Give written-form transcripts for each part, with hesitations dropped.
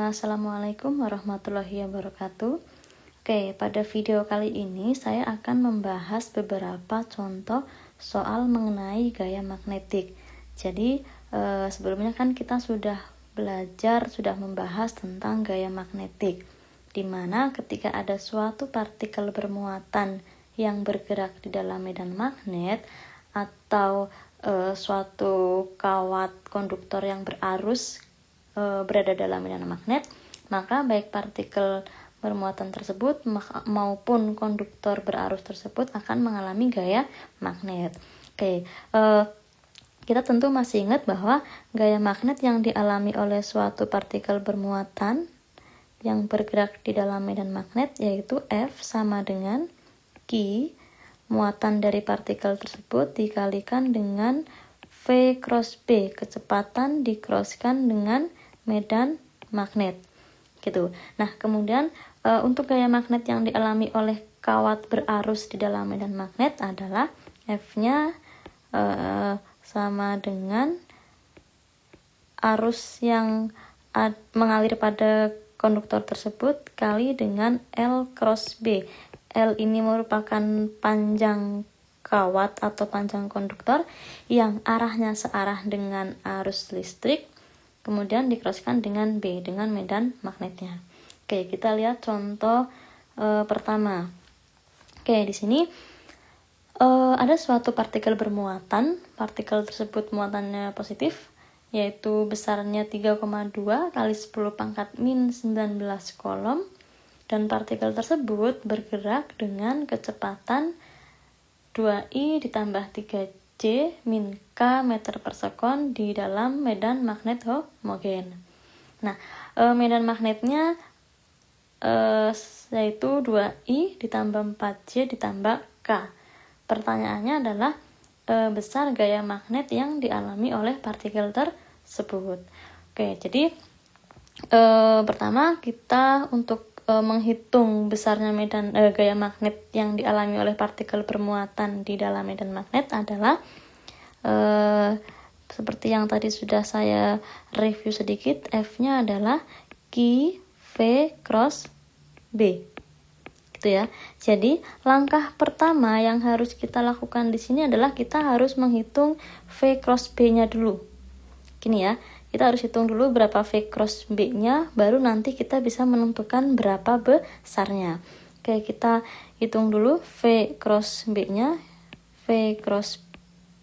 Assalamualaikum warahmatullahi wabarakatuh. Oke, pada video kali ini saya akan membahas beberapa contoh soal mengenai gaya magnetik. Jadi sebelumnya kan kita sudah membahas tentang gaya magnetik, di mana ketika ada suatu partikel bermuatan yang bergerak di dalam medan magnet atau suatu kawat konduktor yang berarus berada dalam medan magnet, maka baik partikel bermuatan tersebut maupun konduktor berarus tersebut akan mengalami gaya magnet. Oke, kita tentu masih ingat bahwa gaya magnet yang dialami oleh suatu partikel bermuatan yang bergerak di dalam medan magnet yaitu F sama dengan Q, muatan dari partikel tersebut dikalikan dengan V cross B, kecepatan dikroskan dengan medan magnet gitu. Nah, kemudian untuk gaya magnet yang dialami oleh kawat berarus di dalam medan magnet adalah F-nya sama dengan arus yang mengalir pada konduktor tersebut kali dengan L cross B. L ini merupakan panjang kawat atau panjang konduktor yang arahnya searah dengan arus listrik, kemudian dikroskan dengan B, dengan medan magnetnya. Oke, kita lihat contoh pertama. Oke, di sini ada suatu partikel bermuatan. Partikel tersebut muatannya positif, yaitu besarnya 3,2 kali 10 pangkat min 19 kolom. Dan partikel tersebut bergerak dengan kecepatan 2I ditambah 3J min K meter per sekon di dalam medan magnet homogen. Nah, medan magnetnya yaitu 2I ditambah 4J ditambah K. Pertanyaannya adalah besar gaya magnet yang dialami oleh partikel tersebut. Oke, jadi pertama kita untuk menghitung besarnya medan gaya magnet yang dialami oleh partikel bermuatan di dalam medan magnet adalah seperti yang tadi sudah saya review sedikit, F-nya adalah Q V cross B. Gitu ya. Jadi, langkah pertama yang harus kita lakukan di sini adalah kita harus menghitung V cross B-nya dulu. Gini ya. Kita harus hitung dulu berapa V cross B-nya, baru nanti kita bisa menentukan berapa besarnya. Oke, kita hitung dulu V cross B-nya. V cross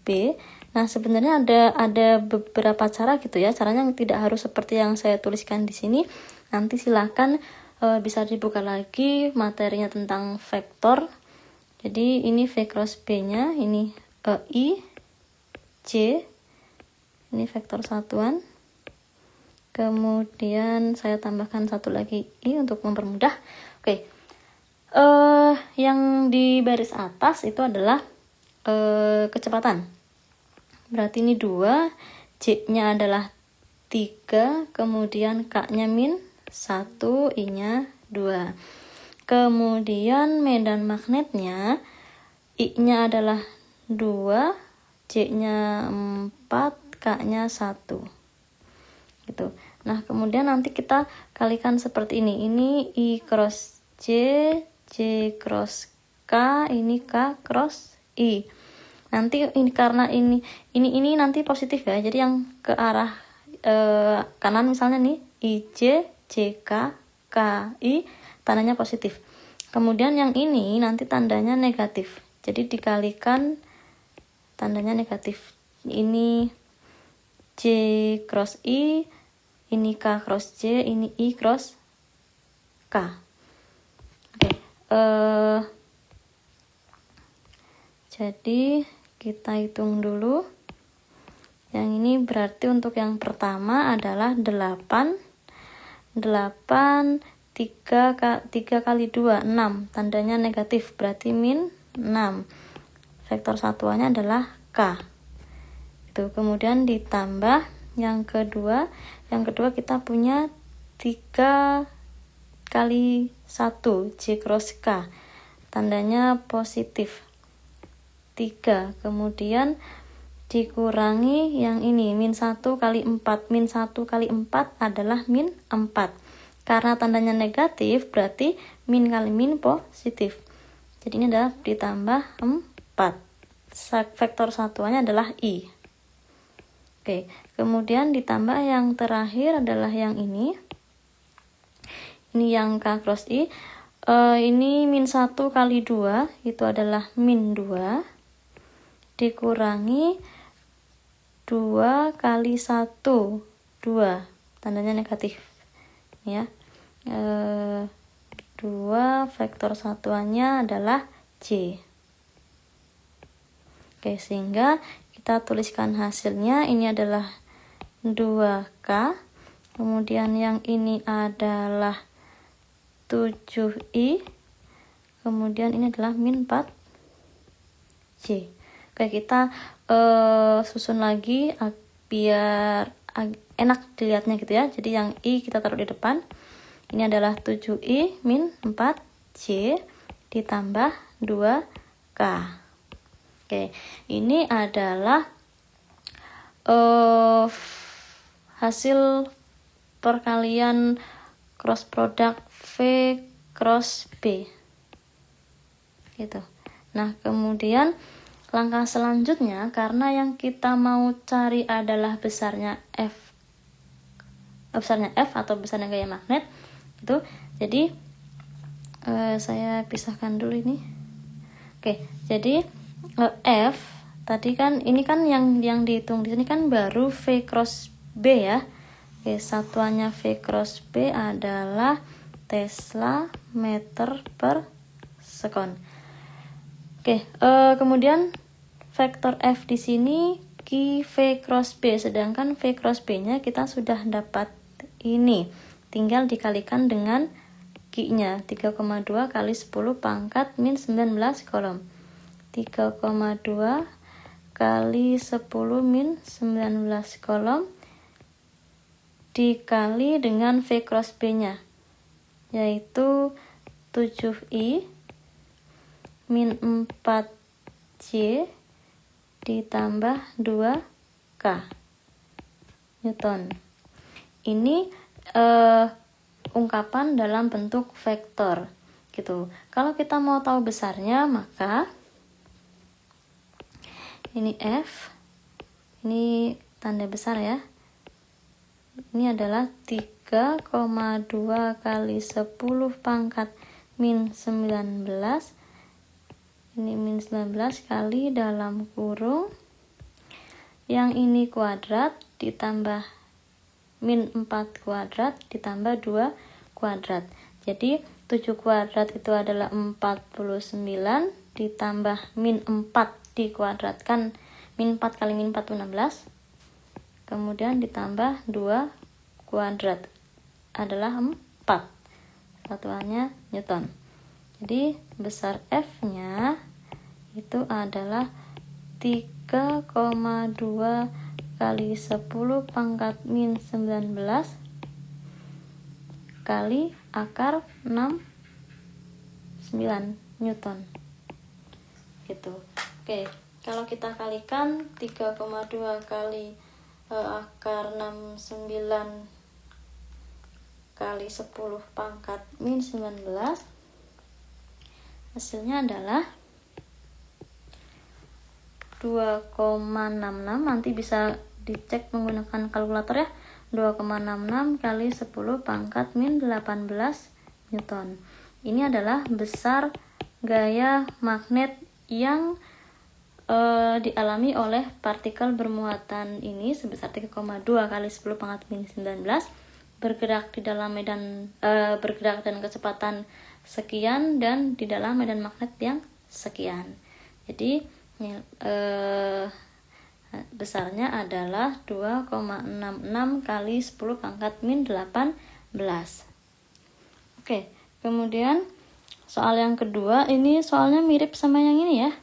B. Nah, sebenarnya ada beberapa cara gitu ya. Caranya tidak harus seperti yang saya tuliskan di sini. Nanti silakan bisa dibuka lagi materinya tentang vektor. Jadi ini V cross B-nya, ini I, J. Ini vektor satuan. Kemudian saya tambahkan satu lagi I untuk mempermudah. Oke, yang di baris atas itu adalah kecepatan. Berarti ini 2, J-nya adalah 3, kemudian K-nya min 1, I-nya 2. Kemudian medan magnetnya, I-nya adalah 2, J-nya 4, K-nya 1. Gitu. Nah, kemudian nanti kita kalikan seperti ini. Ini I cross J, J cross K, ini K cross I. Nanti ini karena ini nanti positif ya. Jadi yang ke arah kanan misalnya nih IJ, JK, KI tandanya positif. Kemudian yang ini nanti tandanya negatif. Jadi dikalikan tandanya negatif. Ini J cross I, ini K cross J, ini I cross K. Oke, jadi kita hitung dulu. Yang ini berarti untuk yang pertama adalah 8 3 kali 2, 6. Tandanya negatif, berarti min 6. Vektor satuannya adalah K. Itu. Kemudian ditambah yang kedua kita punya 3 kali 1 J cross K, tandanya positif 3. Kemudian dikurangi yang ini min 1 kali 4. Min 1 kali 4 adalah min 4. karena tandanya negatif berarti min kali min positif. Jadi ini adalah ditambah 4. Vektor satuannya adalah I. Oke, kemudian ditambah yang terakhir adalah yang ini. Ini yang K cross I. Ini min 1 kali 2 itu adalah min 2 dikurangi 2 kali 1, 2, tandanya negatif ya. 2 vektor satuannya adalah J. Oke, sehingga kita tuliskan hasilnya. Ini adalah 2K, kemudian yang ini adalah 7I, kemudian ini adalah min 4J. Oke, kita susun lagi biar enak dilihatnya gitu ya. Jadi yang I kita taruh di depan. Ini adalah 7I min 4J ditambah 2K. Oke, ini adalah hasil perkalian cross product V cross B. Gitu. Nah, kemudian langkah selanjutnya, karena yang kita mau cari adalah besarnya F atau besarnya gaya magnet itu. Jadi saya pisahkan dulu ini. Oke, jadi F tadi kan ini kan yang dihitung di sini kan baru V cross B ya. Oke, satuannya V cross B adalah Tesla meter per sekon. Oke, kemudian vektor F di sini Q V cross B, sedangkan V cross B-nya kita sudah dapat ini. Tinggal dikalikan dengan Q-nya, 3,2 kali 10 pangkat min 19 kolom. 3,2 kali 10 min 19 kolom dikali dengan V cross B-nya, yaitu 7I min 4J ditambah 2K Newton. Ini ungkapan dalam bentuk vektor gitu. Kalau kita mau tahu besarnya, maka ini F, ini tanda besar ya. Ini adalah 3,2 kali 10 pangkat min 19. Ini min 19 kali dalam kurung, yang ini kuadrat ditambah min 4 kuadrat ditambah 2 kuadrat. Jadi 7 kuadrat itu adalah 49 ditambah min 4 dikuadratkan, min 4 kali min 4 itu 16. Kemudian ditambah 2 kuadrat adalah 4. Satuannya Newton. Jadi besar F-nya itu adalah 3,2 kali 10 pangkat min 19 kali akar 9 Newton. Gitu. Oke, kalau kita kalikan 3,2 kali akar 69 kali 10 pangkat min 19, hasilnya adalah 2,66. Nanti bisa dicek menggunakan kalkulator ya. 2,66 kali 10 pangkat min 18 Newton. Ini adalah besar gaya magnet yang dialami oleh partikel bermuatan ini sebesar 3,2 kali 10 pangkat min 19, bergerak di dalam medan bergerak dengan kecepatan sekian dan di dalam medan magnet yang sekian. Jadi besarnya adalah 2,66 kali 10 pangkat min 18. Oke, kemudian soal yang kedua, ini soalnya mirip sama yang ini ya.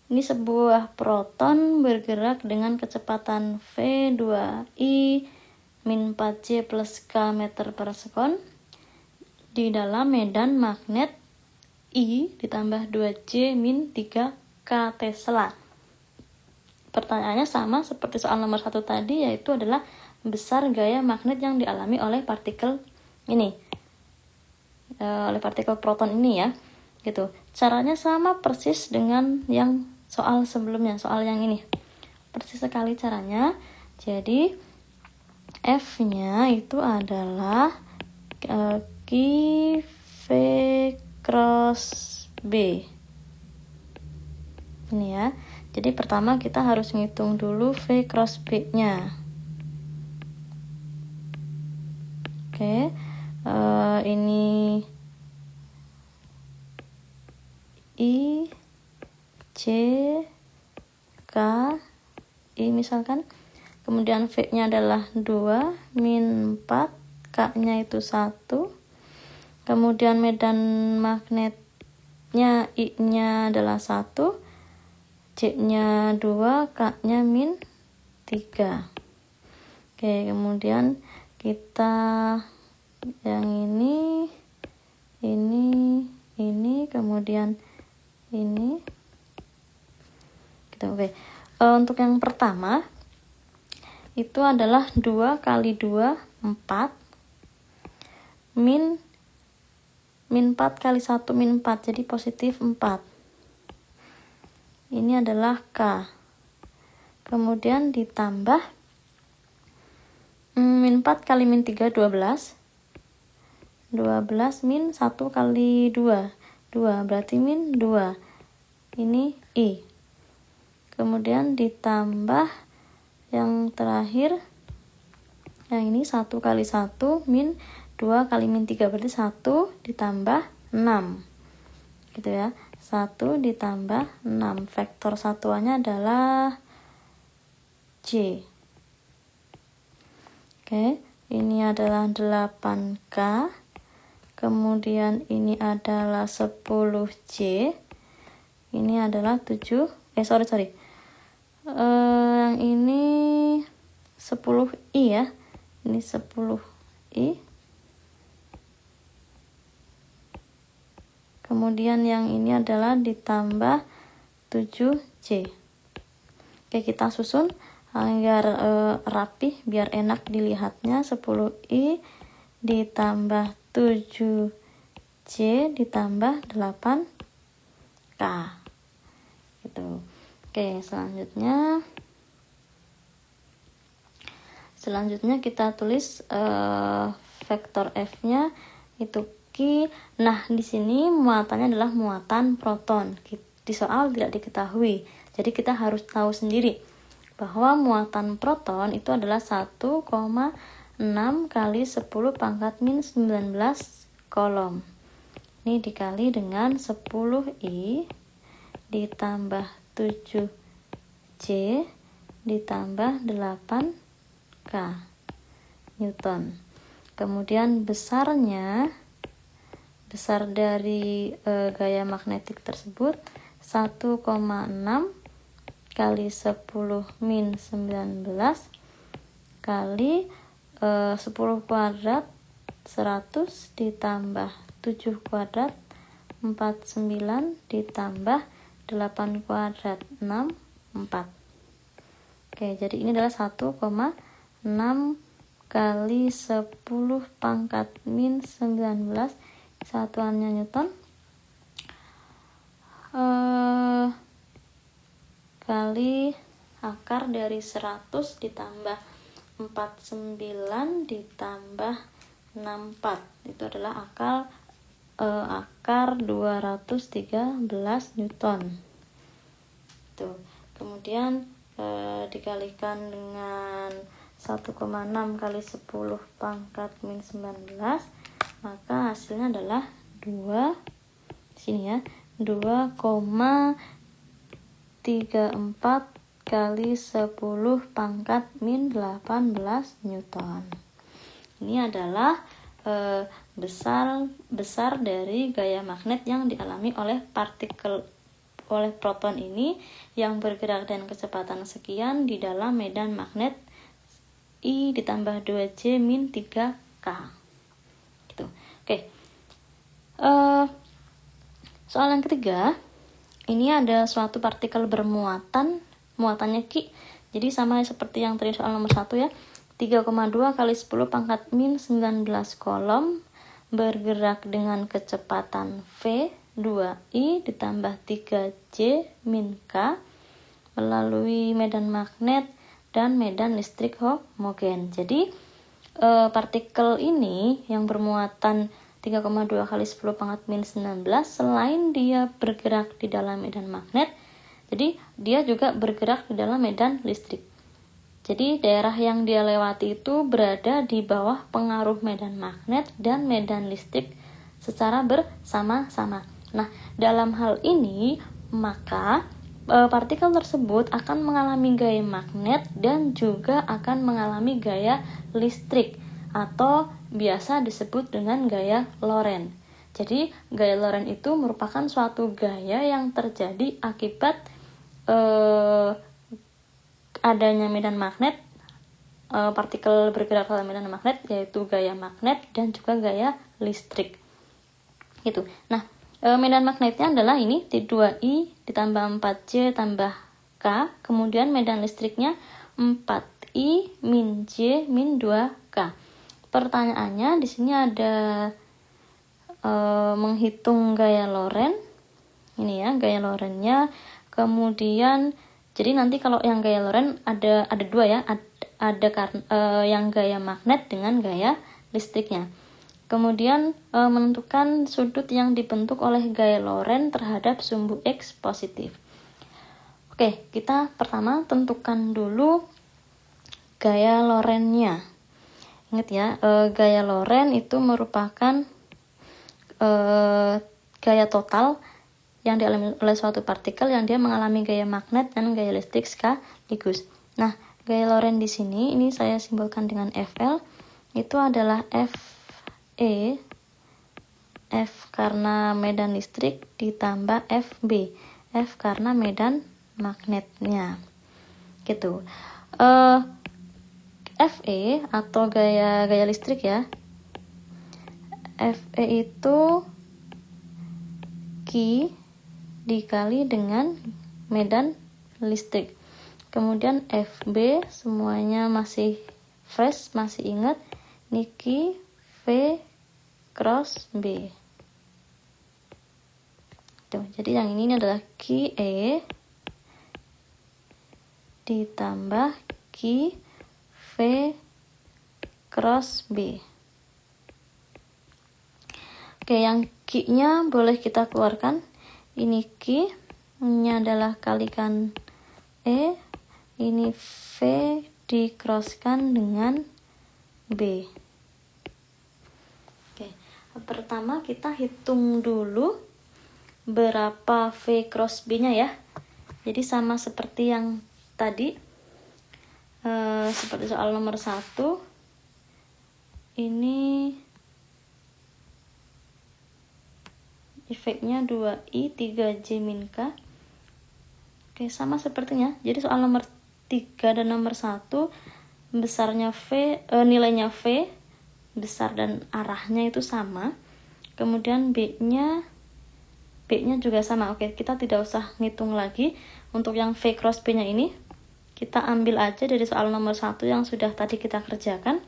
Ini sebuah proton bergerak dengan kecepatan V2I min 4J plus K meter per sekon di dalam medan magnet I ditambah 2J min 3K Tesla. Pertanyaannya sama seperti soal nomor 1 tadi, yaitu adalah besar gaya magnet yang dialami oleh partikel ini. oleh partikel proton ini ya, gitu. Caranya sama persis dengan yang soal sebelumnya, soal yang ini. Persis sekali caranya. Jadi F-nya itu adalah Q V cross B. Ini ya. Jadi pertama kita harus ngitung dulu V cross B-nya. Oke. Ini I, C, K, I misalkan. Kemudian V-nya adalah 2, min 4, K-nya itu 1. Kemudian medan magnetnya I-nya adalah 1, C-nya 2, K-nya min 3. Oke, kemudian kita yang ini, kemudian ini. Gitu, oke. Untuk yang pertama itu adalah 2 kali 2, 4. Min 4 kali 1 min 4, jadi positif 4. Ini adalah K. Kemudian ditambah min 4 kali min 3, 12. 12 min 1 kali 2, 2, berarti min 2. Ini I. Kemudian ditambah yang terakhir, yang ini 1 kali 1 min 2 kali min 3, berarti 1 ditambah 6. Gitu ya. 1 ditambah 6. Vektor satuannya adalah J. Oke, ini adalah 8K. Kemudian ini adalah 10J. Ini adalah 7. Yang ini 10I ya. Ini 10I. Kemudian yang ini adalah ditambah 7J. Oke, kita susun agar rapi biar enak dilihatnya. 10I ditambah 7J ditambah 8K. Gitu. Oke, selanjutnya kita tulis vektor F-nya itu Q. Nah, di sini muatannya adalah muatan proton. Di soal tidak diketahui. Jadi kita harus tahu sendiri bahwa muatan proton itu adalah 1,6 kali 10 pangkat min 19 kolom. Ini dikali dengan 10I ditambah 7J ditambah 8K Newton. Kemudian besar dari gaya magnetik tersebut 1,6 kali 10 min 19 kali 10 kuadrat 100 ditambah 7 kuadrat 49 ditambah 8 kuadrat 64. Oke, jadi ini adalah 1,6 kali 10 pangkat min 19, satuannya Newton, kali akar dari 100 ditambah 49 ditambah 64. Itu adalah akar 213 Newton. Tuh. Kemudian dikalikan dengan 1,6 kali 10 pangkat min 19, maka hasilnya adalah 2 sini ya, 2,34 kali 10 pangkat min 18 Newton. Ini adalah besar dari gaya magnet yang dialami oleh proton ini yang bergerak dengan kecepatan sekian di dalam medan magnet I ditambah 2J min 3K. Gitu. Oke. Soal yang ketiga, ini ada suatu partikel muatannya Q. Jadi sama seperti yang tadi soal nomor 1 ya. 3,2 kali 10 pangkat min 19 kolom bergerak dengan kecepatan V 2I ditambah 3J min K melalui medan magnet dan medan listrik homogen. Jadi partikel ini yang bermuatan 3,2 kali 10 pangkat min 19, selain dia bergerak di dalam medan magnet, jadi dia juga bergerak di dalam medan listrik. Jadi daerah yang dia lewati itu berada di bawah pengaruh medan magnet dan medan listrik secara bersama-sama. Nah, dalam hal ini maka partikel tersebut akan mengalami gaya magnet dan juga akan mengalami gaya listrik atau biasa disebut dengan gaya Lorentz. Jadi gaya Lorentz itu merupakan suatu gaya yang terjadi akibat adanya medan magnet, partikel bergerak dalam medan magnet, yaitu gaya magnet dan juga gaya listrik. Gitu. Nah, medan magnetnya adalah ini T2I ditambah 4J tambah K, kemudian medan listriknya 4I min J min 2K. Pertanyaannya di sini ada menghitung gaya Lorentz. Ini ya, gaya Lorentz-nya. Kemudian jadi nanti kalau yang gaya Lorentz ada dua ya, ada yang gaya magnet dengan gaya listriknya. Kemudian menentukan sudut yang dibentuk oleh gaya Lorentz terhadap sumbu X positif. Oke, kita pertama tentukan dulu gaya Lorentz-nya. Ingat ya, gaya Lorentz itu merupakan gaya total yang dialami oleh suatu partikel yang dia mengalami gaya magnet dan gaya listrik sekaligus. Nah, gaya Lorentz di sini ini saya simbolkan dengan FL, itu adalah FE, F karena medan listrik ditambah FB, F karena medan magnetnya. Gitu. FE atau gaya listrik ya. FE itu Q dikali dengan medan listrik. Kemudian FB semuanya masih fresh, masih ingat, Q V cross B. Tuh, jadi yang ini adalah QE ditambah Q V cross B. Oke, yang Q-nya boleh kita keluarkan. Ini Q-nya adalah kalikan E, ini V dikroskan dengan B. Oke, pertama kita hitung dulu berapa V cross B-nya ya. Jadi sama seperti yang tadi, seperti soal nomor 1. Ini efeknya 2I 3J min K. Oke, sama sepertinya. Jadi soal nomor 3 dan nomor 1 besarnya V, nilainya V besar dan arahnya itu sama. Kemudian B-nya juga sama. Oke, kita tidak usah ngitung lagi. Untuk yang V cross B-nya ini kita ambil aja dari soal nomor 1 yang sudah tadi kita kerjakan.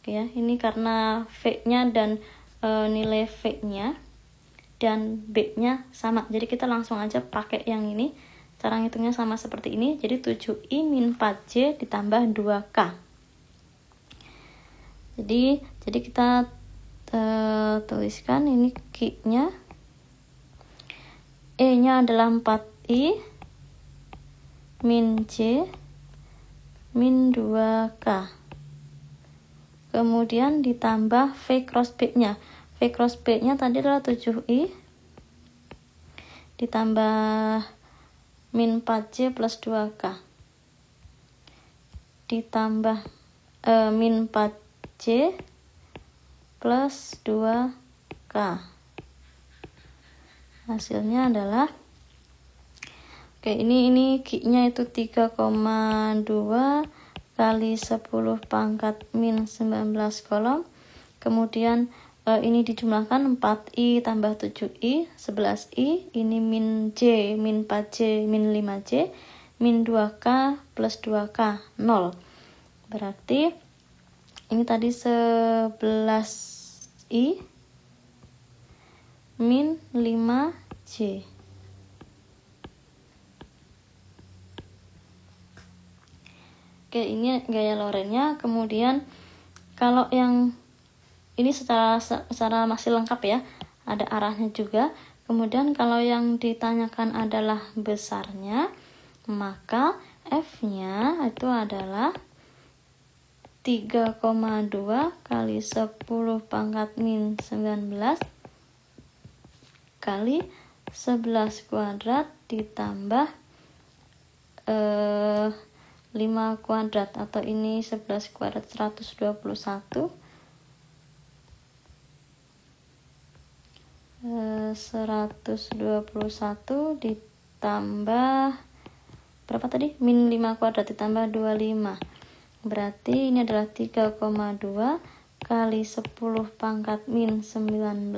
Oke ya, ini karena V-nya dan nilai V-nya dan B-nya sama. Jadi kita langsung aja pakai yang ini. Cara ngitungnya sama seperti ini. Jadi 7I min 4J ditambah 2K. Jadi kita tuliskan ini Q-nya. E-nya adalah 4I min J min 2K. Kemudian ditambah V cross B-nya. V cross B-nya tadi adalah 7I ditambah min 4J plus 2K ditambah min 4J plus 2K. Hasilnya adalah ini Q-nya itu 3,2 kali 10 pangkat min 19 kolom. Kemudian ini dijumlahkan 4I tambah 7I 11I, ini min J min 4J min 5J min 2K plus 2K 0. Berarti ini tadi 11 I min 5J. Oke, ini gaya Lorentz-nya. Kemudian kalau yang ini secara masih lengkap ya, ada arahnya juga. Kemudian kalau yang ditanyakan adalah besarnya, maka F-nya itu adalah 3,2 kali 10 pangkat min 19 kali 11 kuadrat ditambah 5 kuadrat, atau ini 11 kuadrat 121 ditambah berapa tadi? Min 5 kuadrat ditambah 25. Berarti ini adalah 3,2 kali 10 pangkat min 19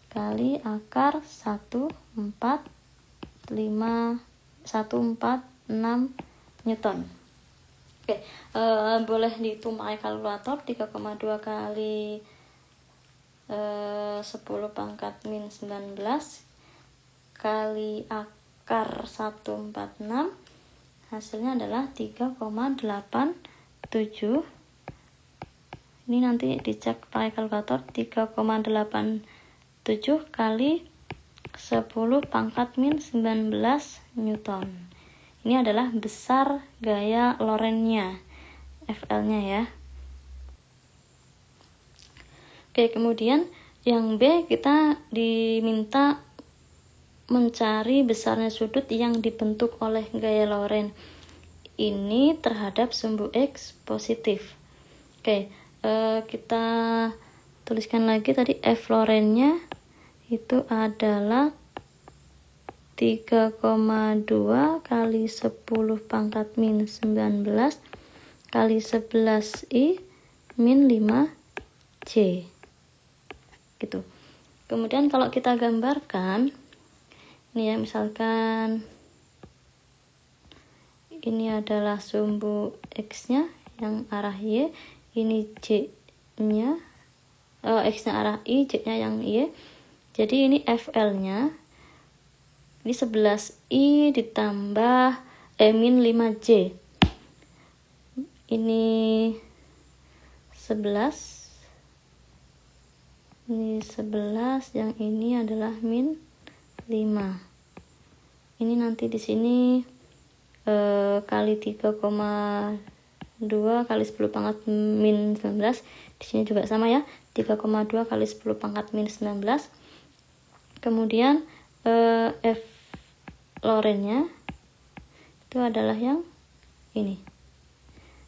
kali akar 146 Newton. Oke, boleh dihitung pakai kalkulator. 3,2 kali 10 pangkat min 19 kali akar 146, hasilnya adalah 3,87. Ini nanti dicek pakai kalkulator. 3,87 kali 10 pangkat min 19 Newton. Ini adalah besar gaya Lorentz-nya, FL-nya ya. Oke, kemudian yang B, kita diminta mencari besarnya sudut yang dibentuk oleh gaya Lorentz ini terhadap sumbu X positif. Oke, kita tuliskan lagi tadi F Lorentz-nya itu adalah 3,2 kali 10 pangkat min 19 kali 11I min 5J. Gitu. Kemudian kalau kita gambarkan, ini ya, misalkan ini adalah sumbu X-nya yang arah Y, ini J-nya, X-nya arah I, J-nya yang Y. Jadi ini FL-nya ini 11I ditambah min 5J. Ini 11. Ini 11, yang ini adalah min 5. Ini nanti di sini kali 3,2 kali 10 pangkat min 19. Di sini juga sama ya, 3,2 kali 10 pangkat min 19. Kemudian F Lorentz-nya itu adalah yang ini.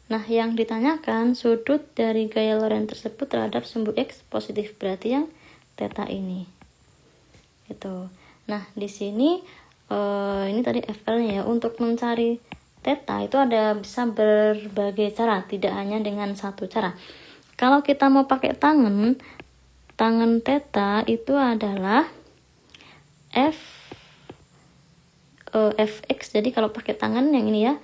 Nah, yang ditanyakan sudut dari gaya Lorentz tersebut terhadap sumbu X positif, berarti yang theta ini. Gitu. Nah, di sini ini tadi FL-nya ya. Untuk mencari theta itu bisa berbagai cara, tidak hanya dengan satu cara. Kalau kita mau pakai tangan theta itu adalah Fx. Jadi kalau pakai tangan yang ini ya,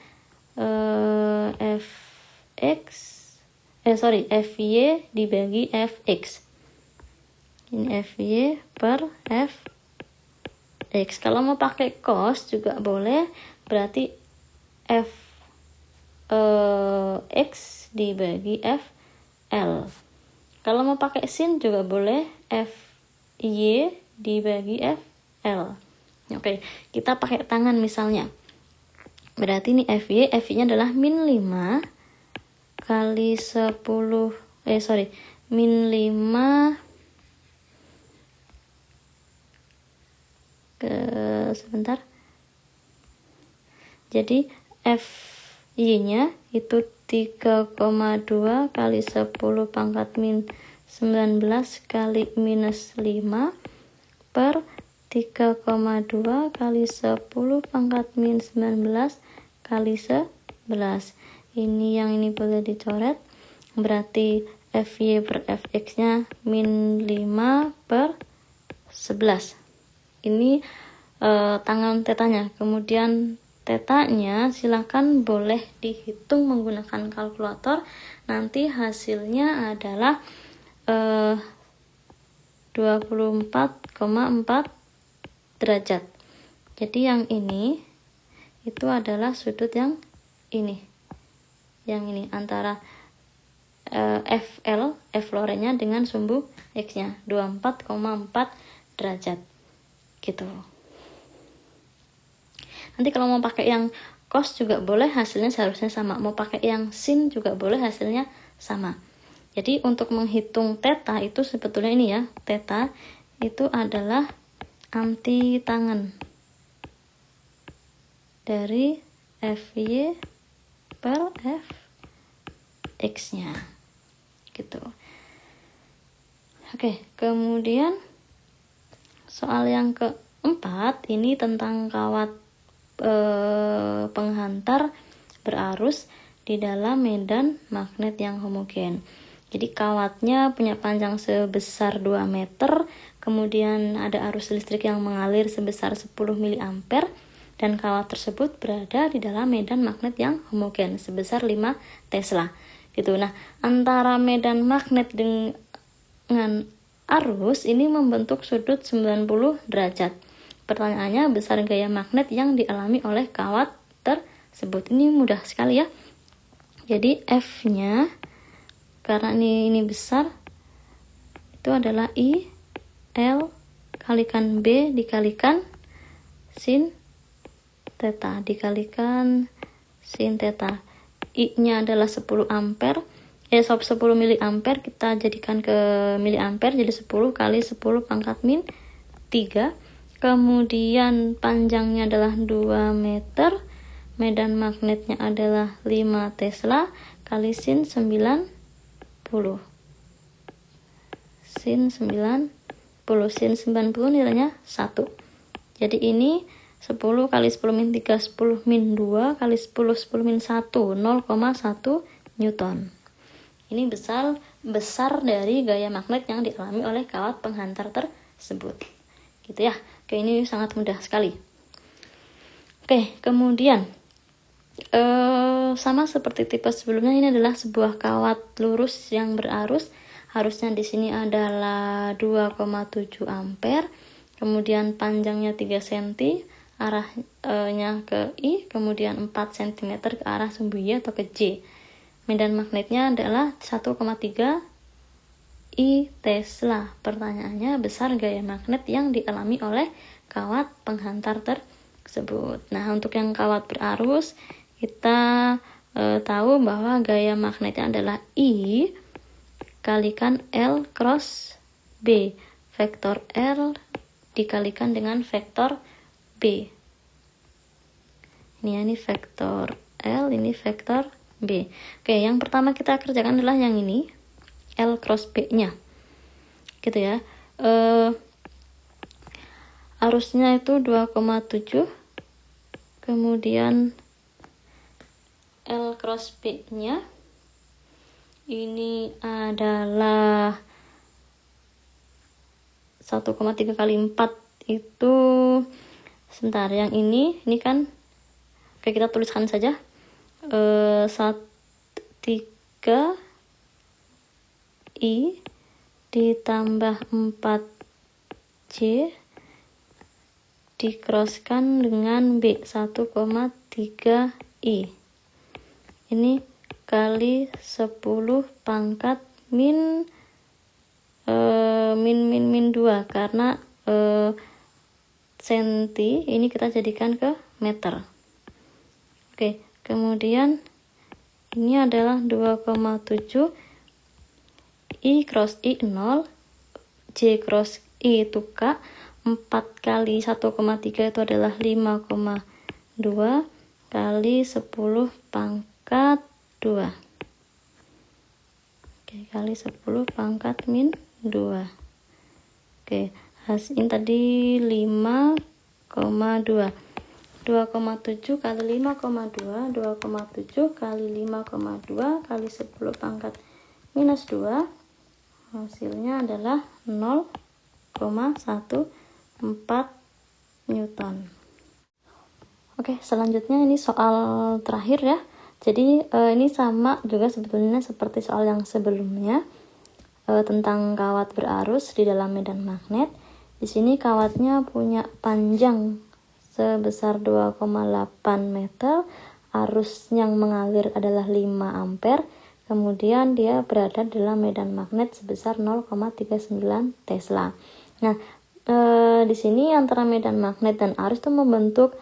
Fy dibagi Fx. Ini Fy per Fx. Kalau mau pakai cos juga boleh, berarti Fx dibagi Fl. Kalau mau pakai sin juga boleh, Fy dibagi Fl. Oke, kita pakai tangan misalnya. Berarti ini Fy-nya adalah min 5 kali 10, min 5 sebentar. Jadi Fy-nya itu 3,2 kali 10 pangkat min 19 kali minus 5 per 3,2 kali 10 pangkat min 19 kali 11. Ini yang ini boleh dicoret. Berarti Fy per Fx-nya min 5 per 11. Ini tangan tetanya. Kemudian tetanya silakan boleh dihitung menggunakan kalkulator. Nanti hasilnya adalah 24,4 derajat. Jadi yang ini itu adalah sudut yang ini. Yang ini antara F lorenya dengan sumbu X-nya 24,4 derajat. Gitu. Nanti kalau mau pakai yang cos juga boleh, hasilnya seharusnya sama. Mau pakai yang sin juga boleh, hasilnya sama. Jadi untuk menghitung theta itu sebetulnya ini ya, theta itu adalah anti tangen dari FY per Fx-nya. Gitu. Oke, kemudian soal yang keempat ini tentang kawat penghantar berarus di dalam medan magnet yang homogen. Jadi kawatnya punya panjang sebesar 2 meter, kemudian ada arus listrik yang mengalir sebesar 10 mA, dan kawat tersebut berada di dalam medan magnet yang homogen sebesar 5 Tesla. Gitu. Nah, antara medan magnet dengan arus ini membentuk sudut 90 derajat. Pertanyaannya, besar gaya magnet yang dialami oleh kawat tersebut. Ini mudah sekali ya. Jadi F-nya karena ini besar, itu adalah I L kalikan B dikalikan sin theta dikalikan sin theta. I-nya adalah 10 ampere. 10 miliampere kita jadikan ke miliampere, jadi 10 kali 10 pangkat min 3. Kemudian panjangnya adalah 2 meter. Medan magnetnya adalah 5 Tesla kali sin 90. Sin 90. Sin 90 nilainya 1. Jadi ini 10 kali 10 min 3, 10 min 2 kali 10, 10 min 1, 0,1 Newton. Ini besar dari gaya magnet yang dialami oleh kawat penghantar tersebut. Gitu ya. Oke, ini sangat mudah sekali. Oke, kemudian sama seperti tipe sebelumnya, ini adalah sebuah kawat lurus yang berarus. Arusnya di sini adalah 2,7 ampere. Kemudian panjangnya 3 cm, arahnya ke I, kemudian 4 cm ke arah sumbu Y atau ke J. Medan magnetnya adalah 1,3 I Tesla. Pertanyaannya, besar gaya magnet yang dialami oleh kawat penghantar tersebut. Nah, untuk yang kawat berarus, kita tahu bahwa gaya magnetnya adalah I kalikan L cross B. Vektor L dikalikan dengan vektor B. Ini vektor L, ini vektor B. Oke, yang pertama kita kerjakan adalah yang ini, L cross B-nya. Gitu ya. Arusnya itu 2,7. Kemudian L cross B-nya ini adalah 1,3 kali 4 itu, sebentar, yang ini kan, oke, kita tuliskan saja 3 I ditambah 4J dikroskan dengan B 1,3 I. Ini kali 10 pangkat min 2, karena senti ini kita jadikan ke meter. Oke, kemudian ini adalah 2,7 I cross I 0, J cross I itu K, 4 kali 1,3 itu adalah 5,2 kali 10 pangkat 2. Oke, kali 10 pangkat min 2. Oke, hasil tadi 5,2. 2,7 kali 5,2, 2,7 kali 5,2 kali 10 pangkat minus 2, hasilnya adalah 0,14 Newton. Oke, selanjutnya ini soal terakhir ya. Jadi ini sama juga sebetulnya seperti soal yang sebelumnya. tentang kawat berarus di dalam medan magnet. Di sini kawatnya punya panjang sebesar 2,8 meter, arus yang mengalir adalah 5 ampere, kemudian dia berada dalam medan magnet sebesar 0,39 Tesla. Nah, di sini antara medan magnet dan arus itu membentuk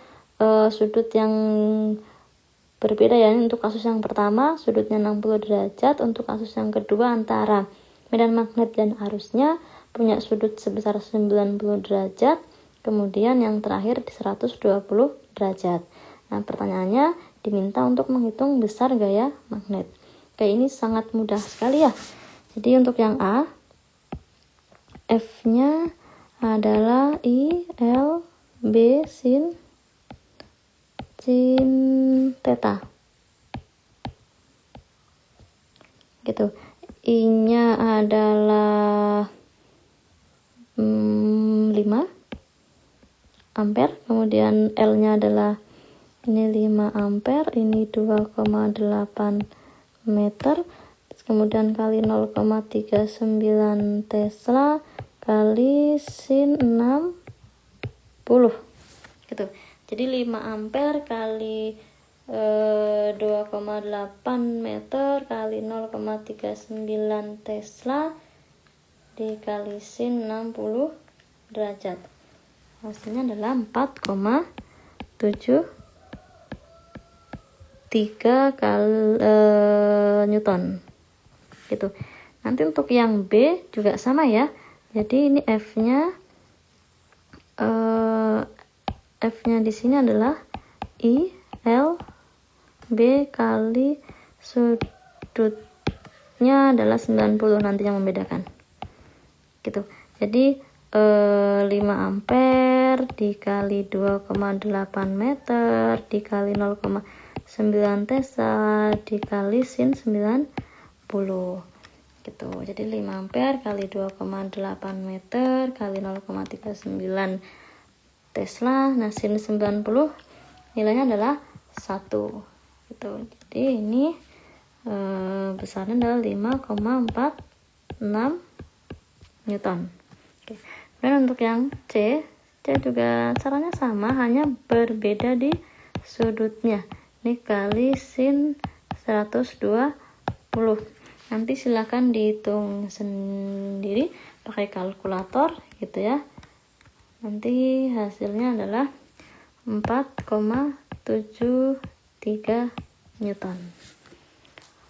sudut yang berbeda ya. Untuk kasus yang pertama sudutnya 60 derajat, untuk kasus yang kedua antara medan magnet dan arusnya punya sudut sebesar 90 derajat, kemudian yang terakhir di 120 derajat. Nah, pertanyaannya diminta untuk menghitung besar gaya magnet. Oke, ini sangat mudah sekali ya. Jadi untuk yang A, F-nya adalah I, L, B, sin theta. Gitu. I-nya adalah 5 ampere, kemudian L-nya adalah ini 5 ampere, ini 2,8 meter, kemudian kali 0,39 Tesla kali sin 60 gitu. Jadi 5 ampere kali 2,8 meter kali 0,39 Tesla dikali sin 60 derajat. Hasilnya adalah 4,73 Newton. Gitu. Nanti untuk yang B juga sama ya. Jadi ini F-nya di sini adalah I, L, B kali sudutnya adalah 90, nanti yang membedakan. Gitu. Jadi 5 ampere dikali 2,8 meter dikali 0,9 Tesla dikali sin 90 gitu. Jadi 5 ampere kali 2,8 meter kali 0,39 Tesla, nah sin 90 nilainya adalah 1 gitu. Jadi ini besarnya adalah 5,46 Newton. Oke. Dan untuk yang C juga caranya sama, hanya berbeda di sudutnya. Ini kali sin 120. Nanti silakan dihitung sendiri pakai kalkulator gitu ya. Nanti hasilnya adalah 4,73 Newton.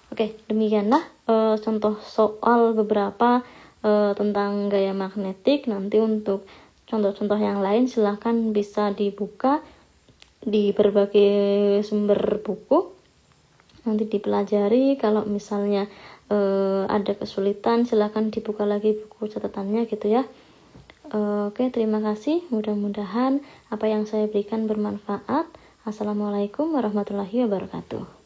Oke, demikianlah contoh soal beberapa tentang gaya magnetik. Nanti untuk contoh-contoh yang lain silahkan bisa dibuka di berbagai sumber buku, nanti dipelajari. Kalau misalnya ada kesulitan silahkan dibuka lagi buku catatannya gitu ya. Oke, terima kasih. Mudah-mudahan apa yang saya berikan bermanfaat. Assalamualaikum warahmatullahi wabarakatuh.